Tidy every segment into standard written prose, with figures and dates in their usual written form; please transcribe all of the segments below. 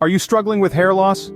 Are you struggling with hair loss?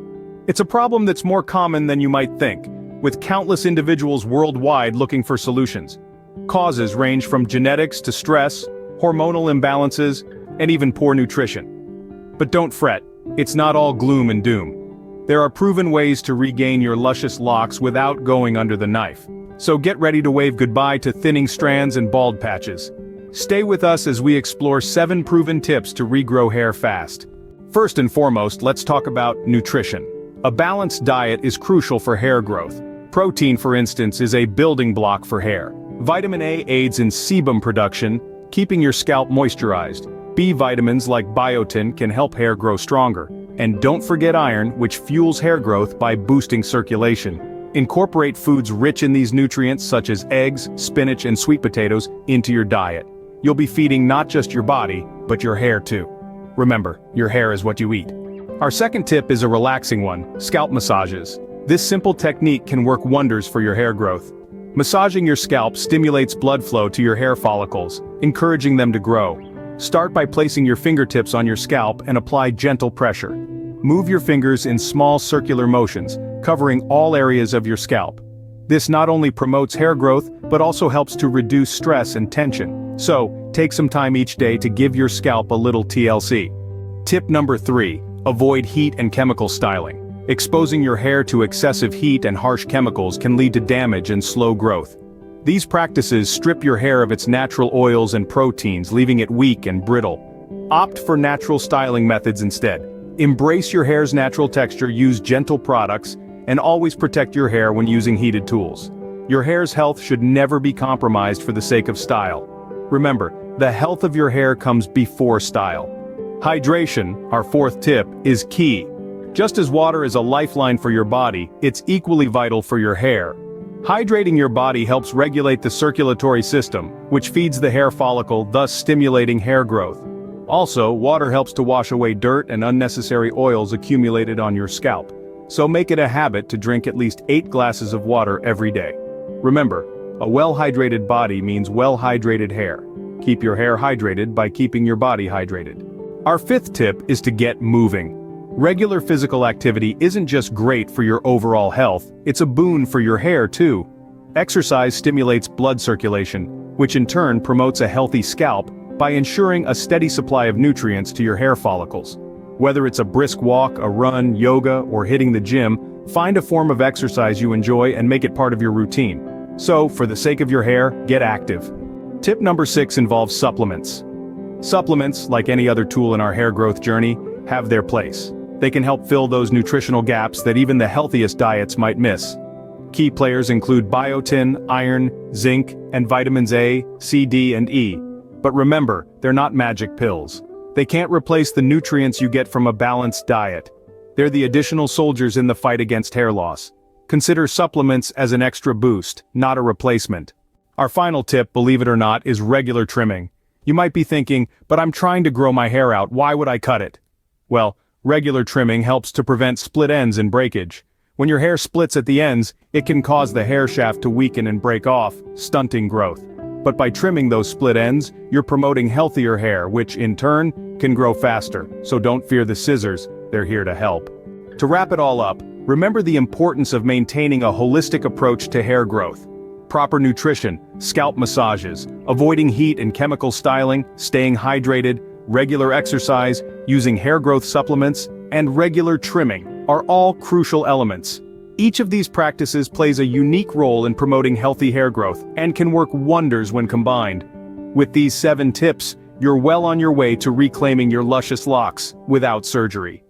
It's a problem that's more common than you might think, with countless individuals worldwide looking for solutions. Causes range from genetics to stress, hormonal imbalances, and even poor nutrition. But don't fret, it's not all gloom and doom. There are proven ways to regain your luscious locks without going under the knife. So get ready to wave goodbye to thinning strands and bald patches. Stay with us as we explore 7 proven tips to regrow hair fast. First and foremost, let's talk about nutrition. A balanced diet is crucial for hair growth. Protein, for instance, is a building block for hair. Vitamin A aids in sebum production, keeping your scalp moisturized. B vitamins like biotin can help hair grow stronger. And don't forget iron, which fuels hair growth by boosting circulation. Incorporate foods rich in these nutrients such as eggs, spinach, and sweet potatoes into your diet. You'll be feeding not just your body, but your hair too. Remember, your hair is what you eat. Our second tip is a relaxing one: scalp massages. This simple technique can work wonders for your hair growth. Massaging your scalp stimulates blood flow to your hair follicles, encouraging them to grow. Start by placing your fingertips on your scalp and apply gentle pressure. Move your fingers in small circular motions, covering all areas of your scalp. This not only promotes hair growth, but also helps to reduce stress and tension. So, take some time each day to give your scalp a little TLC. Tip number 3. Avoid heat and chemical styling. Exposing your hair to excessive heat and harsh chemicals can lead to damage and slow growth. These practices strip your hair of its natural oils and proteins, leaving it weak and brittle. Opt for natural styling methods instead. Embrace your hair's natural texture, use gentle products, and always protect your hair when using heated tools. Your hair's health should never be compromised for the sake of style. Remember, the health of your hair comes before style. Hydration, our fourth tip, is key. Just as water is a lifeline for your body, it's equally vital for your hair. Hydrating your body helps regulate the circulatory system, which feeds the hair follicle, thus stimulating hair growth. Also, water helps to wash away dirt and unnecessary oils accumulated on your scalp. So make it a habit to drink at least 8 glasses of water every day. Remember, a well-hydrated body means well-hydrated hair. Keep your hair hydrated by keeping your body hydrated. Our fifth tip is to get moving. Regular physical activity isn't just great for your overall health, it's a boon for your hair too. Exercise stimulates blood circulation, which in turn promotes a healthy scalp by ensuring a steady supply of nutrients to your hair follicles. Whether it's a brisk walk, a run, yoga, or hitting the gym, find a form of exercise you enjoy and make it part of your routine. So, for the sake of your hair, get active. Tip number 6 involves supplements. Supplements, like any other tool in our hair growth journey, have their place. They can help fill those nutritional gaps that even the healthiest diets might miss. Key players include biotin, iron, zinc, and vitamins A, C, D, and E. But remember, they're not magic pills. They can't replace the nutrients you get from a balanced diet. They're the additional soldiers in the fight against hair loss. Consider supplements as an extra boost, not a replacement. Our final tip, believe it or not, is regular trimming. You might be thinking, but I'm trying to grow my hair out, why would I cut it? Well, regular trimming helps to prevent split ends and breakage. When your hair splits at the ends, it can cause the hair shaft to weaken and break off, stunting growth. But by trimming those split ends, you're promoting healthier hair, which in turn can grow faster. So don't fear the scissors, they're here to help. To wrap it all up, remember the importance of maintaining a holistic approach to hair growth. Proper nutrition, scalp massages, avoiding heat and chemical styling, staying hydrated, regular exercise, using hair growth supplements, and regular trimming are all crucial elements. Each of these practices plays a unique role in promoting healthy hair growth and can work wonders when combined. With these 7 tips, you're well on your way to reclaiming your luscious locks without surgery.